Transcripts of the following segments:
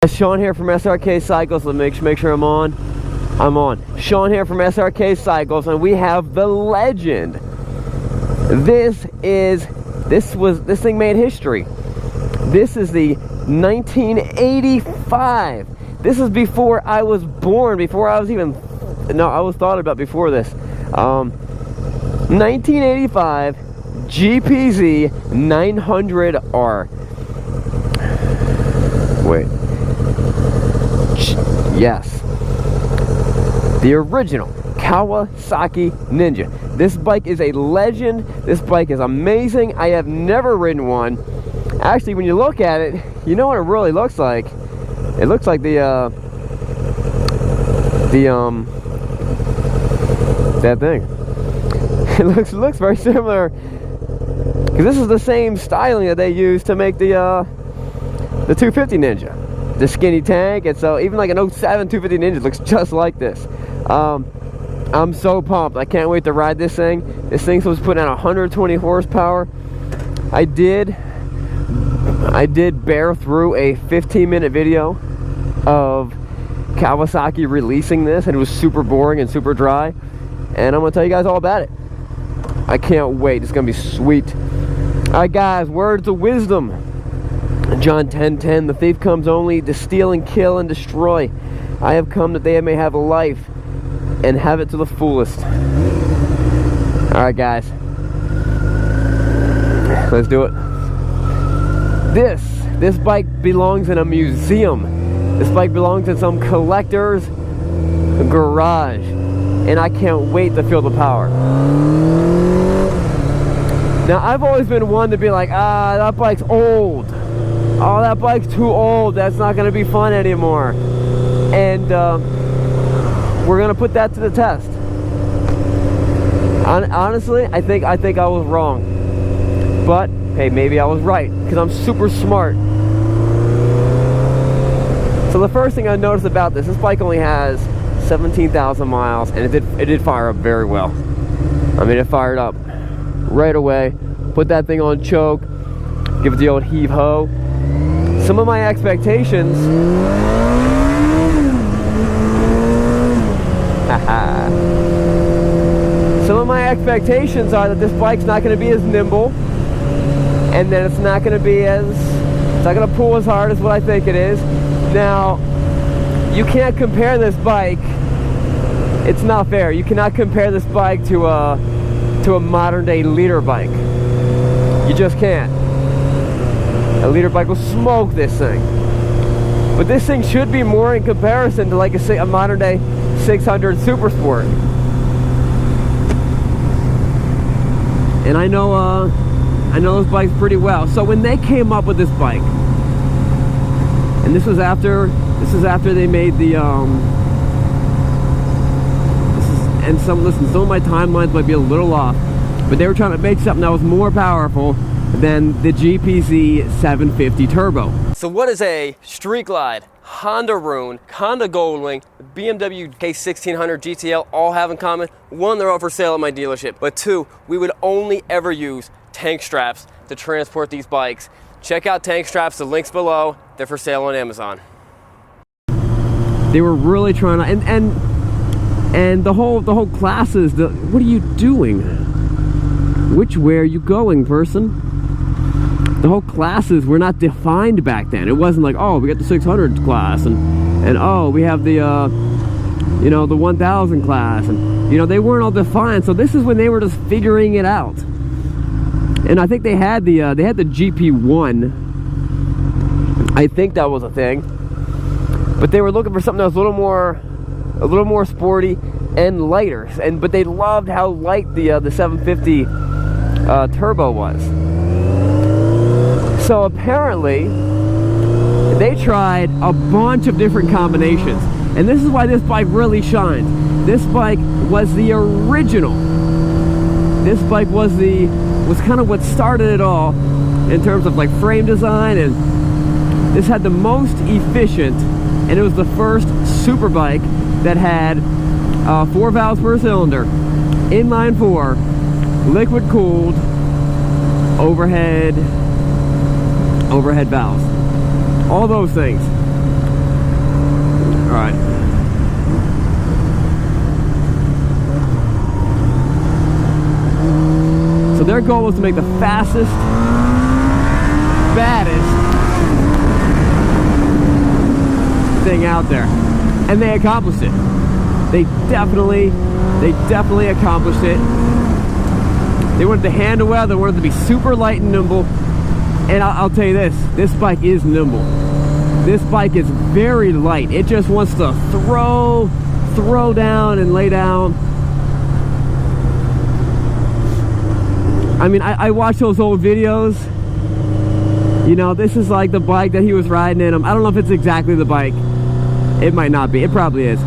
Sean here from Srkcycles. Let me make sure I'm on. I'm on. Sean here from Srkcycles, and we have the legend. This thing made history. This is the 1985. This is before I was born, before I was even, no, I was thought about before this. 1985 GPZ 900R. Wait. Yes. The original Kawasaki Ninja. This bike is a legend. This bike is amazing. I have never ridden one. Actually, when you look at it, you know what it really looks like? It looks like that thing. It looks very similar, because this is the same styling that they use to make the 250 Ninja. The skinny tank, and so even like an 07 250 Ninja looks just like this. I'm so pumped. I can't wait to ride this thing. This thing's supposed to put out 120 horsepower. I did bear through a 15-minute video of Kawasaki releasing this, and it was super boring and super dry, and I'm gonna tell you guys all about it. I can't wait. It's gonna be sweet. Alright guys, words of wisdom. John 10:10, the thief comes only to steal and kill and destroy. I have come that they may have a life and have it to the fullest. Alright guys, let's do it. This bike belongs in a museum. This bike belongs in some collector's garage, and I can't wait to feel the power. Now, I've always been one to be like, that bike's old. Oh, that bike's too old. That's not going to be fun anymore. And we're going to put that to the test. Honestly, I think I was wrong. But, hey, maybe I was right, because I'm super smart. So the first thing I noticed about this bike only has 17,000 miles, and it did fire up very well. I mean, it fired up right away. Put that thing on choke, give it the old heave-ho. Some of my expectations are that this bike's not going to be as nimble, and that it's not going to pull as hard as what I think it is. Now, you can't compare this bike. It's not fair. You cannot compare this bike to a modern day leader bike. You just can't. A leader bike will smoke this thing. But this thing should be more in comparison to like a modern day 600 Super Sport. And I know those bikes pretty well. So when they came up with this bike, and this is after they made the some of my timelines might be a little off, but they were trying to make something that was more powerful than the GPZ 750 Turbo. So what does a Street Glide, Honda Rune, Honda Goldwing, BMW K1600 GTL all have in common? One, they're all for sale at my dealership, but two, we would only ever use tank straps to transport these bikes. Check out tank straps, the link's below. They're for sale on Amazon. They were really trying to, and the whole classes, what are you doing? Which way are you going, person? The whole classes were not defined back then. It wasn't like, oh, we got the 600 class, and oh, we have the the 1000 class, and they weren't all defined. So this is when they were just figuring it out. And I think they had the GP1. I think that was a thing, but they were looking for something that was a little more sporty and lighter. But they loved how light the 750 Turbo was. So apparently, they tried a bunch of different combinations, and this is why this bike really shines. This bike was the original. This bike was kind of what started it all in terms of like frame design, and this had the most efficient, and it was the first super bike that had 4 valves per cylinder, inline 4, liquid cooled, overhead valves, all those things. their goal was to make the fastest, baddest thing out there. And they accomplished it. They definitely accomplished it. They wanted to handle well, they wanted to be super light and nimble. And I'll tell you this bike is nimble. This bike is very light. It just wants to throw down and lay down. I mean, I watched those old videos. You know, this is like the bike that he was riding in. I don't know if it's exactly the bike. It might not be. It probably is.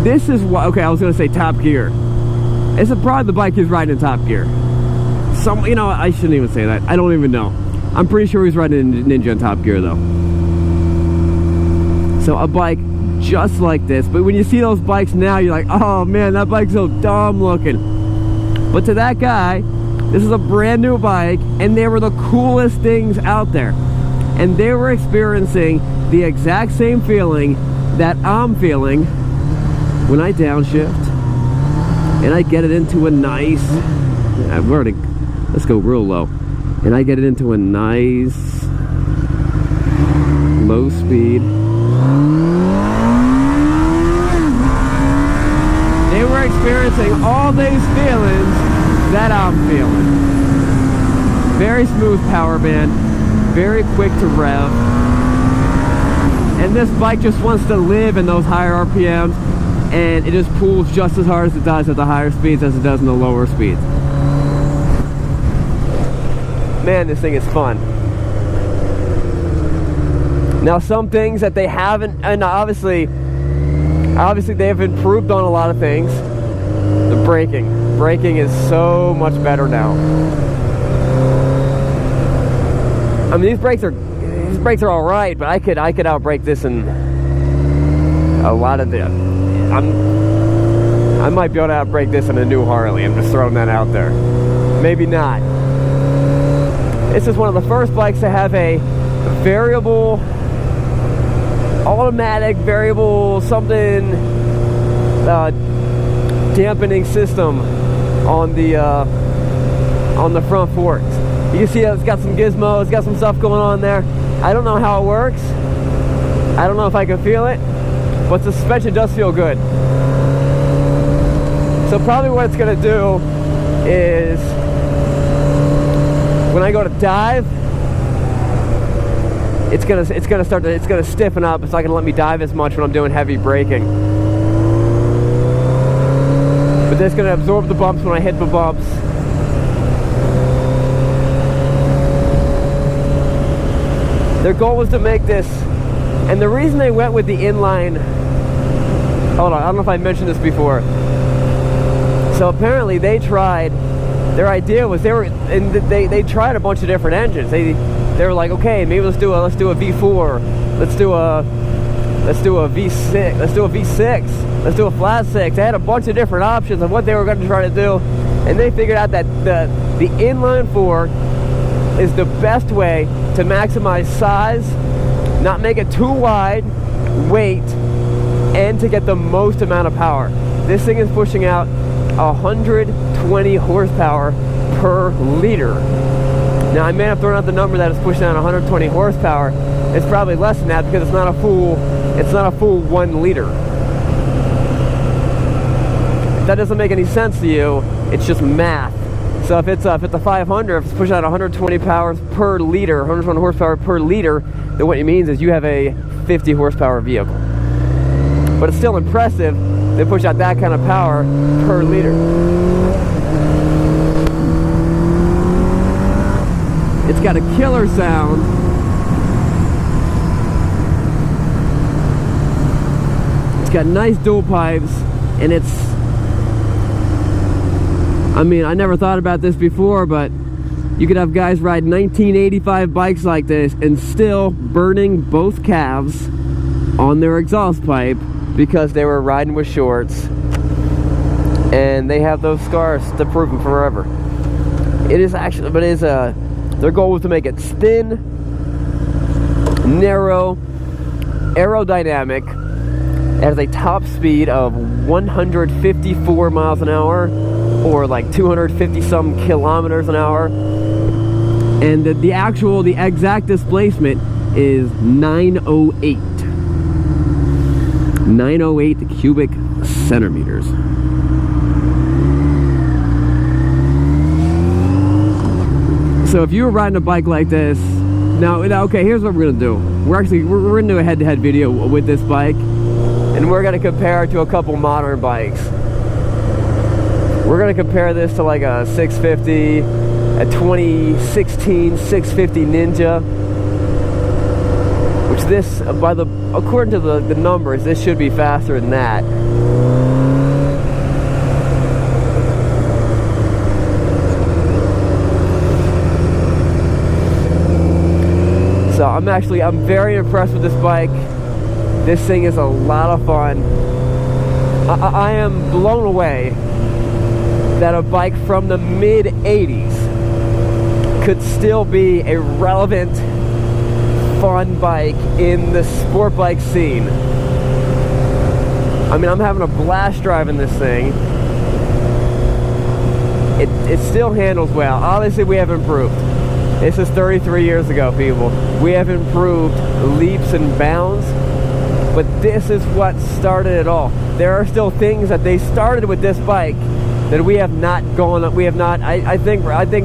This is what, okay, I was going to say Top Gear. It's probably the bike he's riding in Top Gear. You know, I shouldn't even say that. I don't even know. I'm pretty sure he's riding in Ninja in Top Gear, though. So a bike just like this. But when you see those bikes now, you're like, oh man, that bike's so dumb looking. But to that guy, this is a brand new bike, and they were the coolest things out there. And they were experiencing the exact same feeling that I'm feeling when I downshift and I get it into a nice, let's go real low, and I get it into a nice low speed. They were experiencing all these feelings that I'm feeling. Very smooth power band, very quick to rev, and this bike just wants to live in those higher RPMs, and it just pulls just as hard as it does at the higher speeds as it does in the lower speeds. Man, this thing is fun. Now, some things that they haven't, and obviously they have improved on a lot of things. The braking is so much better now. I mean, these brakes are all right, but I could outbrake this in a lot of the. I might be able to outbrake this in a new Harley. I'm just throwing that out there. Maybe not. This is one of the first bikes to have a variable, automatic variable something dampening system on the front forks. You can see it's got some gizmos, it's got some stuff going on there. I don't know how it works. I don't know if I can feel it, but the suspension does feel good. So probably what it's gonna do is when I go to dive, it's gonna stiffen up. It's not gonna let me dive as much when I'm doing heavy braking. But it's gonna absorb the bumps when I hit the bumps. Their goal was to make this, and the reason they went with the inline, hold on, I don't know if I mentioned this before. So apparently they tried, their idea was they tried a bunch of different engines. They were like, okay, maybe let's do a V4, let's do a V6, let's do a V6, let's do a flat 6. They had a bunch of different options of what they were going to try to do, and they figured out that the inline 4 is the best way to maximize size, not make it too wide, weight, and to get the most amount of power. This thing is pushing out 120 horsepower per liter. Now, I may have thrown out the number that it's pushing out 120 horsepower. It's probably less than that because it's not a full 1 liter. If that doesn't make any sense to you, it's just math. So if it's a 500, if it's pushing out 120 powers per liter, 120 horsepower per liter, then what it means is you have a 50 horsepower vehicle. But it's still impressive they push out that kind of power per liter. It's got a killer sound. It's got nice dual pipes, and it's, I mean, I never thought about this before, but you could have guys ride 1985 bikes like this and still burning both calves on their exhaust pipe because they were riding with shorts, and they have those scars to prove them forever. It is actually, but it is their goal was to make it thin, narrow, aerodynamic, at a top speed of 154 miles an hour or like 250 some kilometers an hour. And the exact displacement is 908. 908 cubic centimeters. So if you were riding a bike like this, now okay, here's what we're gonna do. We're gonna do a head-to-head video with this bike, and we're gonna compare it to a couple modern bikes. We're gonna compare this to like a 650, a 2016 650 Ninja, which this, according to the numbers, this should be faster than that. So I'm very impressed with this bike. This thing is a lot of fun. I am blown away that a bike from the mid-80s could still be a relevant, fun bike in the sport bike scene. I mean, I'm having a blast driving this thing. It still handles well. Obviously, we have improved. This is 33 years ago, people. We have improved leaps and bounds, but this is what started it all. There are still things that they started with this bike that we have not gone up. We have not. I think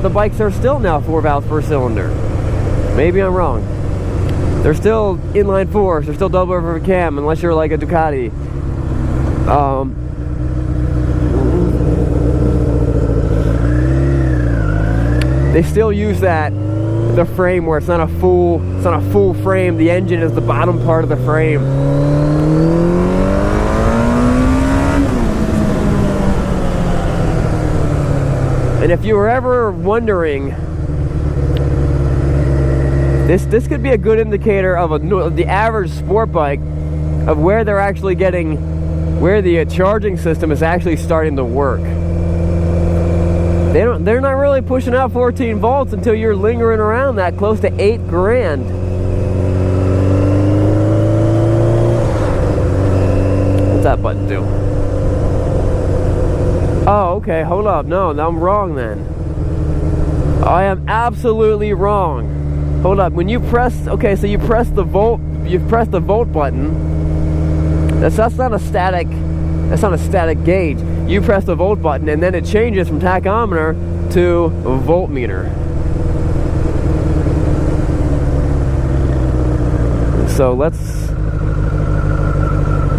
the bikes are still now 4 valves per cylinder. Maybe I'm wrong. They're still inline fours. They're still double over cam, unless you're like a Ducati. They still use the frame where it's not a full frame. The engine is the bottom part of the frame. And if you were ever wondering, this could be a good indicator of the average sport bike, of where they're actually getting, where the charging system is actually starting to work. They're not really pushing out 14 volts until you're lingering around that close to 8 grand. What's that button do? Oh, okay, hold up. No, I'm wrong then. I am absolutely wrong. Hold up. When you press, okay, so you press the volt button. That's not a static. That's not a static gauge. You press the volt button and then it changes from tachometer to voltmeter.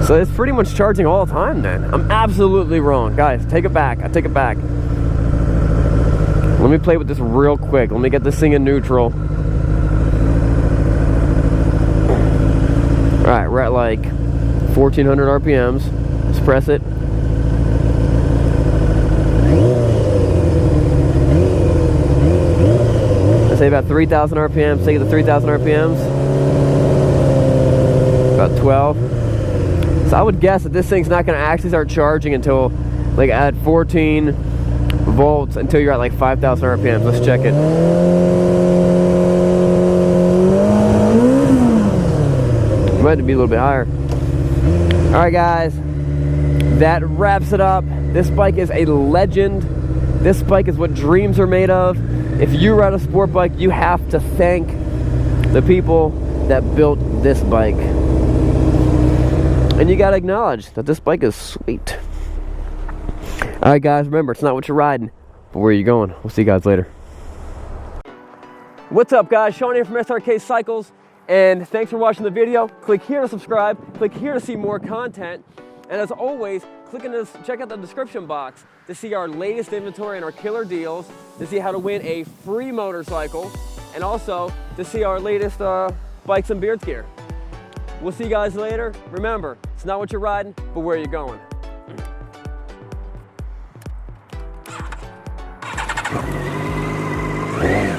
So it's pretty much charging all the time then. I'm absolutely wrong. Guys, take it back. I take it back. Let me play with this real quick. Let me get this thing in neutral. Alright, we're at like 1400 RPMs. Let's press it. Let's say about 3000 RPMs. Take it to 3000 RPMs. About 12. So I would guess that this thing's not going to actually start charging until like at 14 volts until you're at like 5000 RPMs. Let's check it. Might be a little bit higher. Alright guys, that wraps it up. This bike is a legend. This bike is what dreams are made of. If you ride a sport bike, you have to thank the people that built this bike. And you gotta acknowledge that this bike is sweet. Alright guys, remember, it's not what you're riding, but where are you going? We'll see you guys later. What's up guys, Sean here from Srkcycles, and thanks for watching the video. Click here to subscribe, click here to see more content, and as always, check out the description box to see our latest inventory and our killer deals, to see how to win a free motorcycle, and also to see our latest bikes and beards gear. We'll see you guys later. Remember, it's not what you're riding, but where you're going.